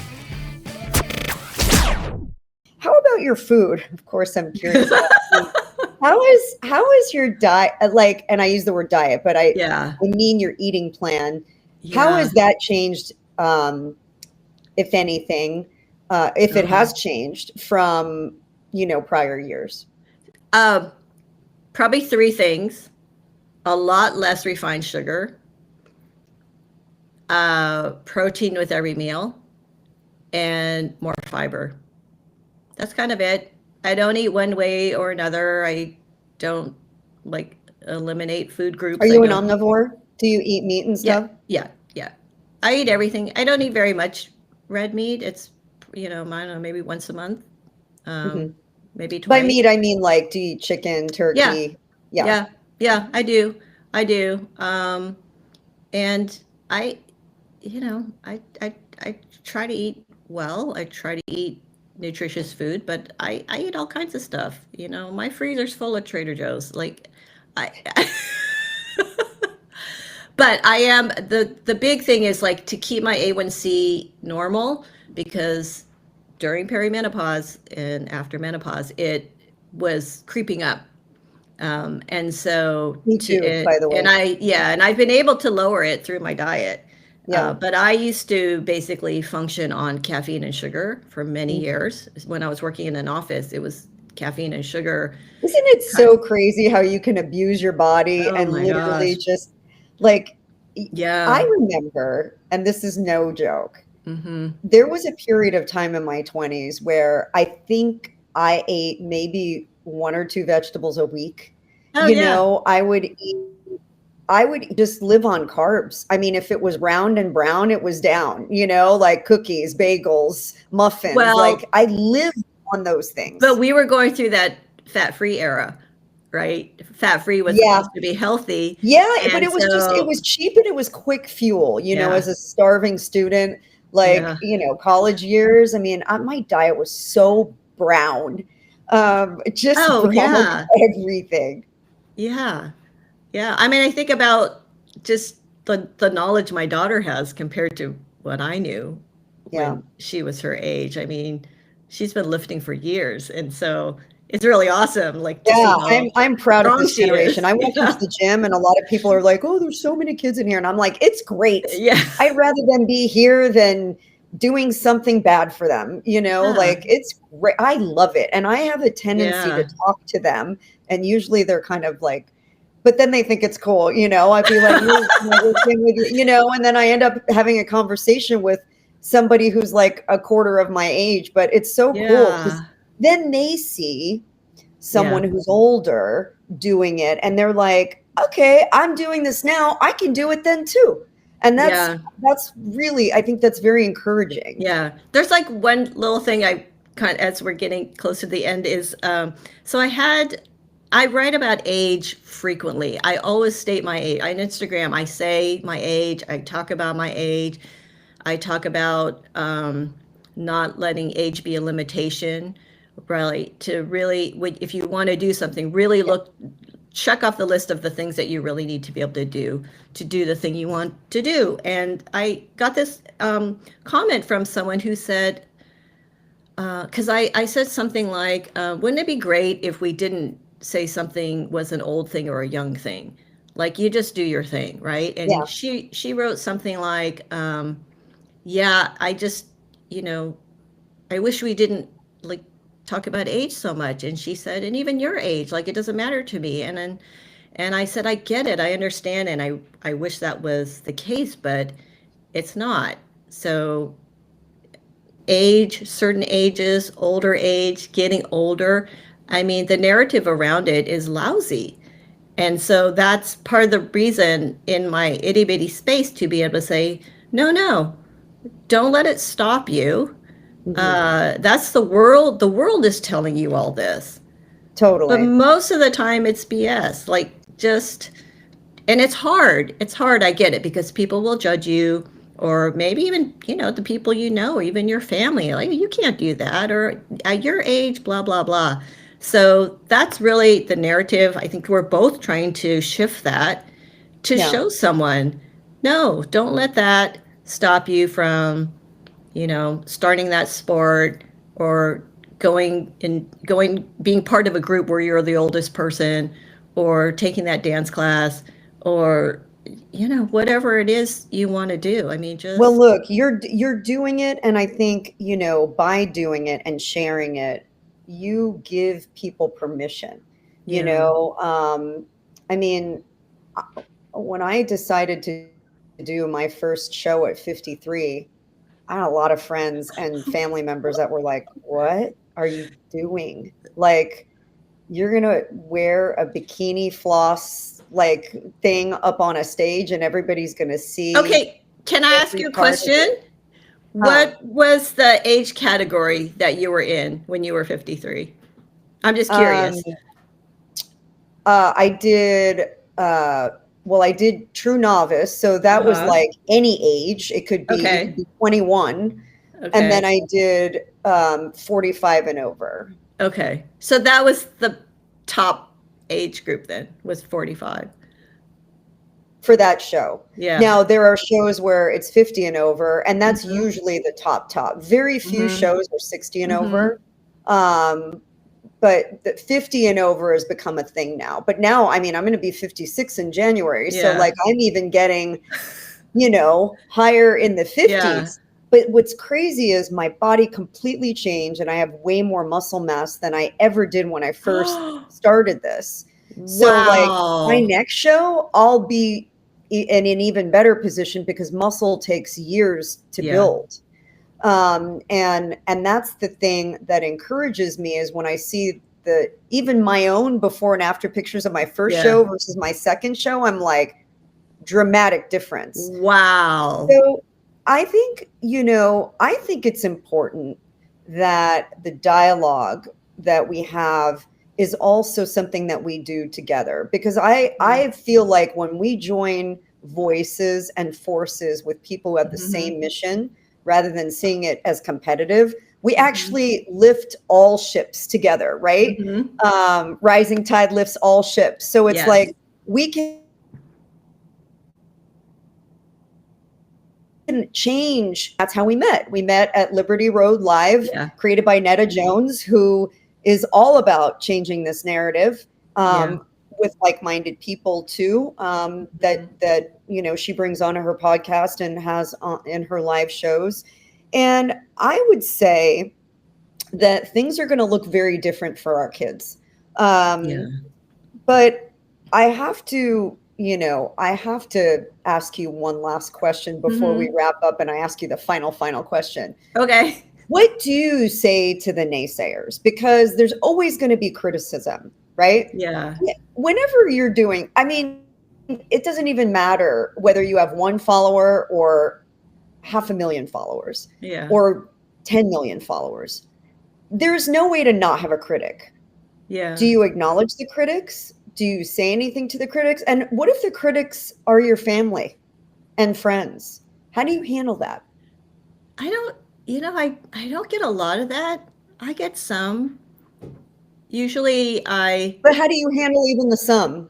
How about your food? Of course, I'm curious about food. How is your diet like? And I use the word diet, but I mean your eating plan. How has that changed, if anything, if it has changed from prior years? Probably three things: a lot less refined sugar, protein with every meal, and more fiber. That's kind of it. I don't eat one way or another. I don't eliminate food groups. Are you an omnivore? Do you eat meat and stuff? Yeah. I eat everything. I don't eat very much red meat. It's, I don't know, maybe once a month, maybe twice. By meat, I mean do you eat chicken, turkey? Yeah, I do. And I try to eat well. I try to eat nutritious food, but I eat all kinds of stuff. My freezer's full of Trader Joe's. But I am the big thing is to keep my A1C normal, because during perimenopause and after menopause it was creeping up. And so me too, by the way. And I've been able to lower it through my diet. Yeah. But I used to basically function on caffeine and sugar for many years. When I was working in an office, it was caffeine and sugar. Isn't it so crazy how you can abuse your body and literally just I remember, and this is no joke, there was a period of time in my 20s where I think I ate maybe 1 or 2 vegetables a week. I would just live on carbs. I mean, if it was round and brown, it was down, like cookies, bagels, muffins. Well, I lived on those things. But we were going through that fat-free era, right? Fat-free was supposed to be healthy. Yeah, but it was it was cheap and it was quick fuel, as a starving student, college years. I mean, my diet was so brown. Just everything. Yeah. I mean, I think about just the knowledge my daughter has compared to what I knew when she was her age. I mean, she's been lifting for years, and so it's really awesome. I'm proud of this generation. I went to the gym, and a lot of people are like, "Oh, there's so many kids in here," and I'm like, "It's great. Yeah, I'd rather them be here than doing something bad for them. It's great. I love it, and I have a tendency to talk to them, and usually they're kind of but then they think it's cool, I'd be like, and then I end up having a conversation with somebody who's a quarter of my age, but it's so cool because then they see someone who's older doing it and they're like, okay, I'm doing this now. I can do it then too. And that's really, I think that's very encouraging. Yeah. There's one little thing as we're getting close to the end is, so I write about age frequently. I always state my age. On Instagram, I say my age. I talk about my age. I talk about not letting age be a limitation, really, if you want to do something, really check off the list of the things that you really need to be able to do the thing you want to do. And I got this comment from someone who said, because I said something like, wouldn't it be great if we didn't say something was an old thing or a young thing? You just do your thing, right? And she wrote something like, I just, I wish we didn't talk about age so much. And she said, and even your age, it doesn't matter to me. And I said, I get it, I understand, and I wish that was the case, but it's not. So age, certain ages, older age, getting older, I mean, the narrative around it is lousy. And so that's part of the reason in my itty bitty space to be able to say, no, don't let it stop you. That's the world. The world is telling you all this. Totally. But most of the time it's BS. just, and it's hard. It's hard. I get it because people will judge you, or maybe even, the people or even your family. Like, you can't do that, or at your age, blah, blah, blah. So that's really the narrative. I think we're both trying to shift that to Yeah. show someone, no, don't let that stop you from, starting that sport, or being part of a group where you're the oldest person, or taking that dance class, or whatever it is you want to do. I mean, Well, just look, you're doing it, and I think, by doing it and sharing it, you give people permission. You yeah. know, I mean, when I decided to do my first show at 53, I had a lot of friends and family members that were like, "What are you doing? Like, you're gonna wear a bikini floss like thing up on a stage, and everybody's gonna see Okay, can I ask every you a part of question? it." Huh. What was the age category that you were in when you were 53? I'm just Um, curious. I did, well, I did true novice, so that was Uh-huh. like any age. It could be, you could Okay. be 21, and then Okay. I did 45 and over Okay. So that was the top age group then, was 45. for that show. Yeah. Now there are shows where it's 50 and over, and that's Mhm. usually the top. Very few Mhm. shows are 60 and Mhm. over. Um, but the 50 and over has become a thing now. But now, I mean, I'm going to be 56 in January, so Yeah. like I'm even getting, higher in the Yeah. 50s. But what's crazy is my body completely changed, and I have way more muscle mass than I ever did when I first started this. So, like, my Wow. next show, I'll be in an even better position because muscle takes years to Yeah. build. And that's the thing that encourages me is when I see the even my own before and after pictures of my first Yeah. show versus my second show, I'm like, dramatic difference. Wow. So I think it's important that the dialogue that we have is also something that we do together, because I feel like when we join voices and forces with people who have the Mhm. same mission, rather than seeing it as competitive, we Mhm. actually lift all ships together, right? Mhm. Rising tide lifts all ships. So it's Yes. like we can change. That's how we met. We met at Liberty Road Live, Yeah. created by Netta Jones, who is all about changing this narrative, Yeah. with like-minded people too. Mhm. That she brings onto her podcast and has in her live shows. And I would say that things are going to look very different for our kids. Yeah. Um, but I have to ask you one last question before we Mhm. wrap up, and I ask you the final question. Okay. What do you say to the naysayers? Because there's always going to be criticism, right? Yeah. Whenever you're doing, I mean, it doesn't even matter whether you have one follower or half a million followers Yeah. or 10 million followers. There's no way to not have a critic. Do Yeah. you acknowledge the critics? Do you say anything to the critics? And what if the critics are your family and friends? How do you handle that? I don't, I don't get a lot of that. I get some. Usually But how do you handle even the sum?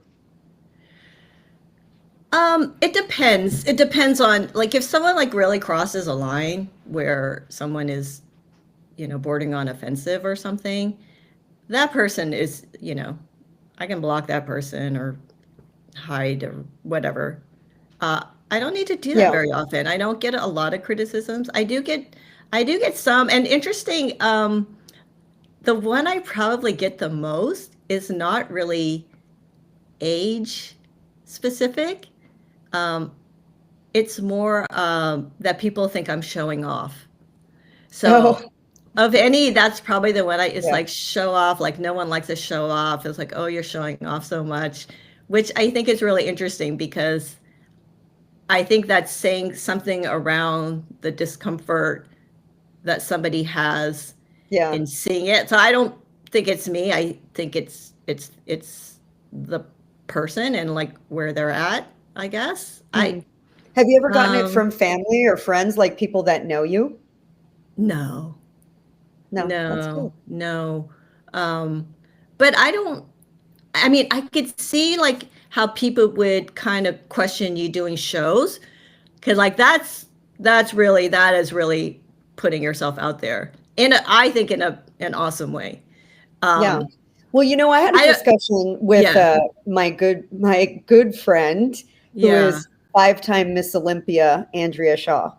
it depends. It depends on, like, if someone like really crosses a line where someone is, bordering on offensive or something, that person is, I can block that person or hide or whatever. I don't need to do that Yeah. very often. I don't get a lot of criticisms. I do get some, and interesting. The one I probably get the most is not really age specific. Um, it's more that people think I'm showing off. So Oh, of any, that's probably the one it's yeah. like show off. Like, no one likes to show off. It's like, oh, you're showing off so much, which I think is really interesting because I think that's saying something around the discomfort that somebody has Yeah. in seeing it. So I don't think it's me. I think it's the person and like where they're at, I guess. Mhm. Have you ever gotten it Um, from family or friends, like people that know you? no, No, that's good. no. Um, but I mean, I could see like how people would kind of question you doing shows, because like that is really putting yourself out there I think in an awesome way. Yeah. Um, Well, I had a I discussion with yeah, my good friend who yeah. is five-time Miss Olympia, Andrea Shaw.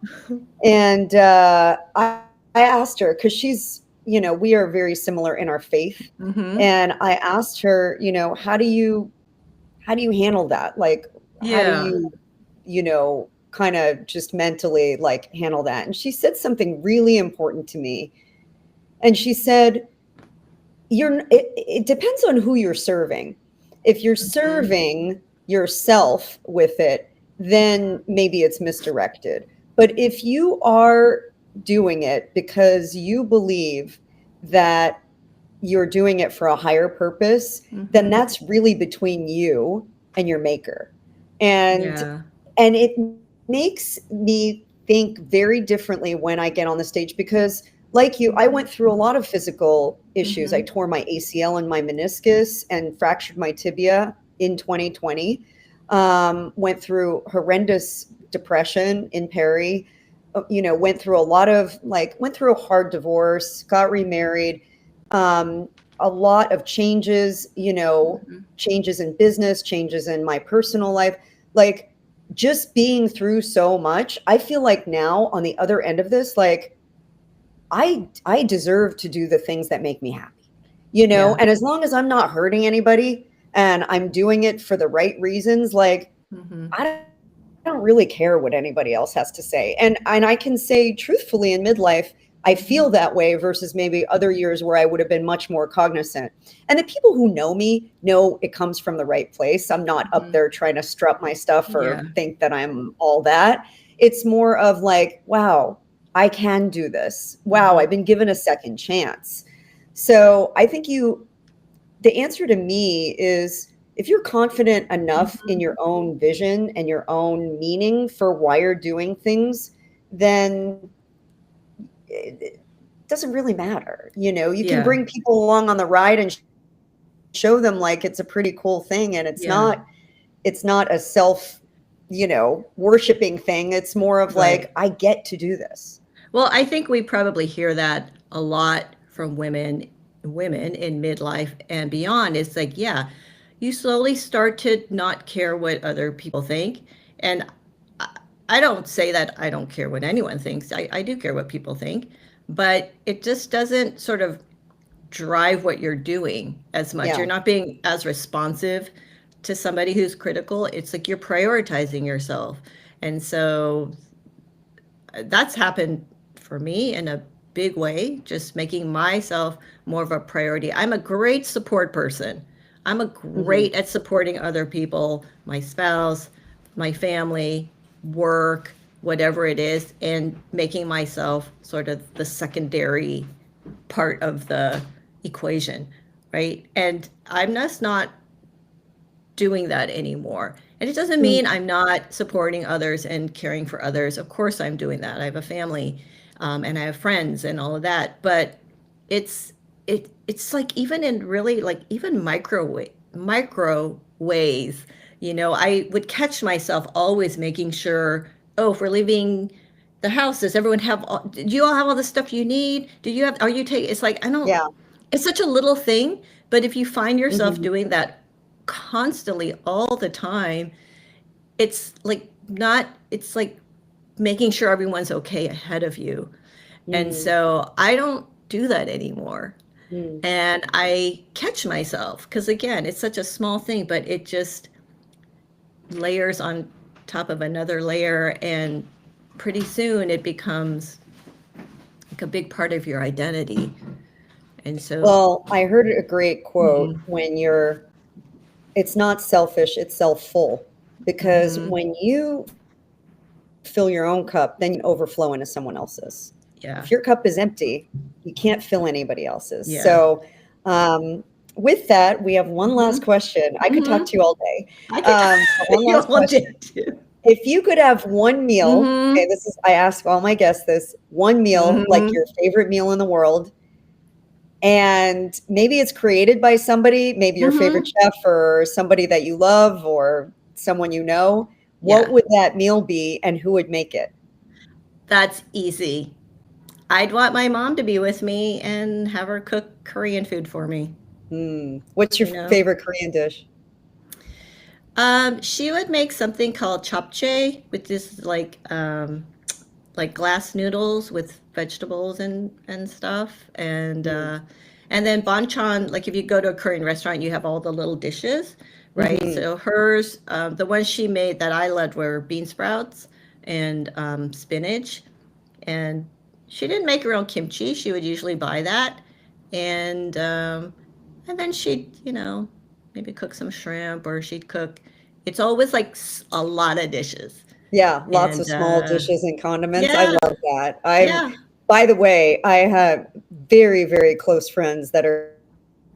And I asked her, because we are very similar in our faith. Hmm. And I asked her, how do you handle that? Like, how do Yeah. you kind of just mentally like handle that? And she said something really important to me. And she said, it depends on who you're serving. If you're Hmm. serving yourself with it, then maybe it's misdirected. But if you are doing it because you believe that you're doing it for a higher purpose, then Hmm. that's really between you and your maker. And Yeah. and it makes me think very differently when I get on the stage because like you, I Hmm. went through a lot of physical issues. I Hmm. tore my ACL and my meniscus and fractured my tibia in 2020. Went through horrendous depression in Perry. Went through went through a hard divorce, got remarried, um, a lot of changes in business, changes in my personal life. Like just being through so much, I feel like now on the other end of this, like I deserve to do the things that make me happy, Yeah. and as long as I'm not hurting anybody and I'm doing it for the right reasons, like Hmm. I don't really care what anybody else has to say. And I can say truthfully in midlife, I feel Hmm. that way versus maybe other years where I would have been much more cognizant. And the people who know me know it comes from the right place. I'm not up Hmm. there trying to strut my stuff or Yeah. think that I'm all that. It's more of like, wow, I can do this. Wow, Hmm. I've been given a second chance. So I think the answer to me is if you're confident enough in Hmm. your own vision and your own meaning for why you're doing things, then it doesn't really matter. You can Yeah. bring people along on the ride and show them like it's a pretty cool thing and Yeah. it's not a worshiping thing. It's more of Right. like I get to do this. Well, I think we probably hear that a lot from women in midlife and beyond. It's like, yeah, you slowly start to not care what other people think. And I, I don't say that I don't care what anyone thinks. I do care what people think, but it just doesn't sort of drive what you're doing as much. You're Yeah. not being as responsive to somebody who's critical. It's like you're prioritizing yourself. And so that's happened for me in a big way, just making myself more of a priority. I'm a great support person. I'm a Hmm. great at supporting other people, my spouse, my family, work, whatever it is, and making myself sort of the secondary part of the equation, right? And I'm just not doing that anymore. And it doesn't mean I'm not supporting others and caring for others. Of course, I'm doing that. I have a family, and I have friends and all of that. But it's it's like even in really like even micro ways, I would catch myself always making sure. Oh, if we're leaving the house, does everyone have? Do you all have all the stuff you need? Do you have? Are you taking? It's like I don't. Yeah. It's such a little thing, but if you find yourself Hmm. doing that constantly all the time, it's like not, it's like making sure everyone's okay ahead of you. And Hmm. so I don't do that anymore. Hmm. And I catch myself because, again, it's such a small thing, but it just layers on top of another layer. And pretty soon it becomes like a big part of your identity. And so, Well, I heard a great quote mhm, when it's not selfish, it's self-full. Because mhm, when you fill your own cup, then you overflow into someone else's. yeah, If your cup is empty, you can't fill anybody else's. yeah, So, um, with that, we have one last question. I could talk to you all day. I could One last question. too. If you could have one meal, Mhm. okay, I ask all my guests this, one meal, like your favorite meal in the world, and maybe it's created by somebody, maybe your favorite chef or somebody that you love or someone you know, what Yeah. would that meal be and who would make it? That's easy. I'd want my mom to be with me and have her cook Korean food for me. What's your You know? favorite Korean dish? She would make something called japchae, which is like glass noodles with vegetables and stuff, and then banchan. Like if you go to a Korean restaurant, you have all the little dishes, right? So hers, the ones she made that I loved were bean sprouts and spinach, and she didn't make her own kimchi. She would usually buy that, and then she'd maybe cook some shrimp, or she'd cook. It's always like a lot of dishes. Yeah, lots And of small dishes and condiments. I yeah, love that. yeah. By the way, I have very, very close friends that are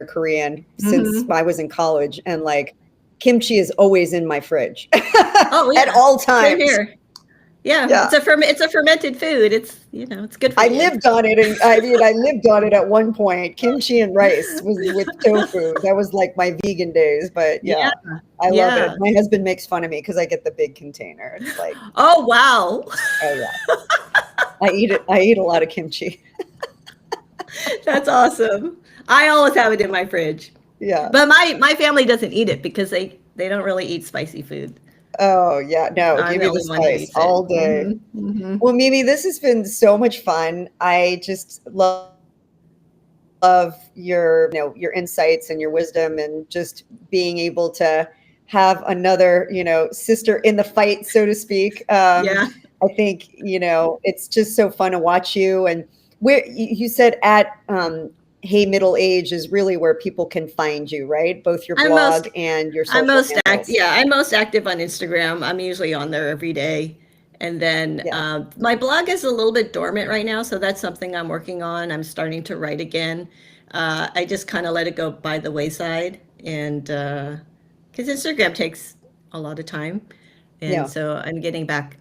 Korean since I was in college, and like kimchi is always in my fridge Oh yeah, at all same times. here. Yeah, Yeah. it's a fermented food. It's good for I you. lived on it, and I lived on it at one point. Kimchi and rice was with tofu. That was like my vegan days. But yeah, I love yeah. it. My husband makes fun of me because I get the big container. It's like, Oh wow, oh yeah, I eat it. I eat a lot of kimchi. that's awesome. I always have it in my fridge, Yeah. but my family doesn't eat it because they don't really eat spicy food. Oh yeah, no, I'm give the me the only one who spice eats it. all day. Well, Mimi, this has been so much fun. I just love your your insights and your wisdom, and just being able to have another sister in the fight, so to speak. Yeah. I think it's just so fun to watch you. And where you said at Hey Middle Age is really where people can find you, right? Both your blog and your social handles. I'm most active on Instagram. I'm usually on there every day. And then my blog is a little bit dormant right now, so that's something I'm working on. I'm starting to write again. I just kind of let it go by the wayside, and because Instagram takes a lot of time, and so I'm getting back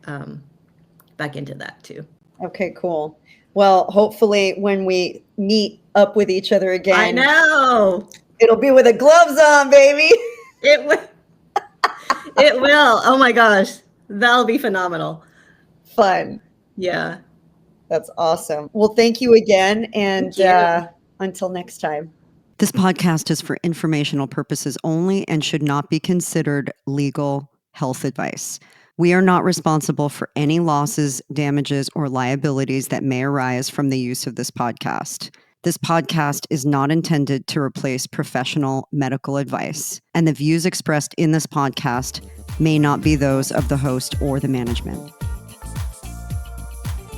into that too. Okay, cool. Well, hopefully when we meet up with each other again, I know it'll be with the gloves on, baby. It will. It will. Oh my gosh, that'll be phenomenal. Fun. Yeah. That's awesome. Well, thank you again. And until next time. This podcast is for informational purposes only and should not be considered legal health advice. We are not responsible for any losses, damages, or liabilities that may arise from the use of this podcast. This podcast is not intended to replace professional medical advice, and the views expressed in this podcast may not be those of the host or the management.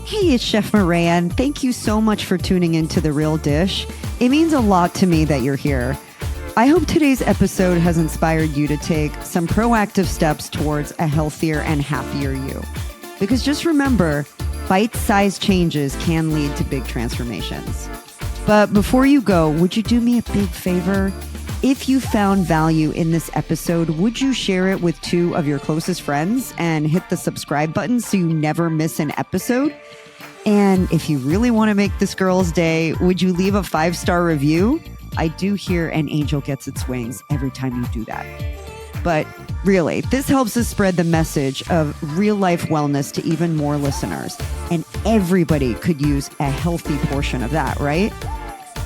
Hey, it's Chef Maria, and thank you so much for tuning into The Real Dish. It means a lot to me that you're here. I hope today's episode has inspired you to take some proactive steps towards a healthier and happier you. Because just remember, bite-sized changes can lead to big transformations. But before you go, would you do me a big favor? If you found value in this episode, would you share it with 2 of your closest friends and hit the subscribe button so you never miss an episode? And if you really want to make this girl's day, would you leave a 5-star review? I do hear an angel gets its wings every time you do that. But really, this helps us spread the message of real life wellness to even more listeners. And everybody could use a healthy portion of that, right?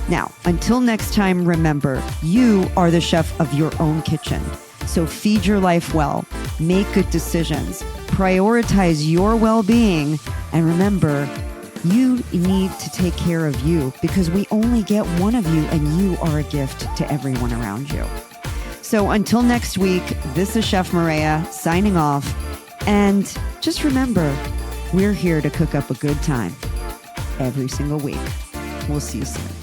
Now, until next time, remember, you are the chef of your own kitchen. So feed your life well, make good decisions, prioritize your well-being, and remember, you need to take care of you because we only get one of you and you are a gift to everyone around you. So until next week, this is Chef Maria signing off. And just remember, we're here to cook up a good time every single week. We'll see you soon.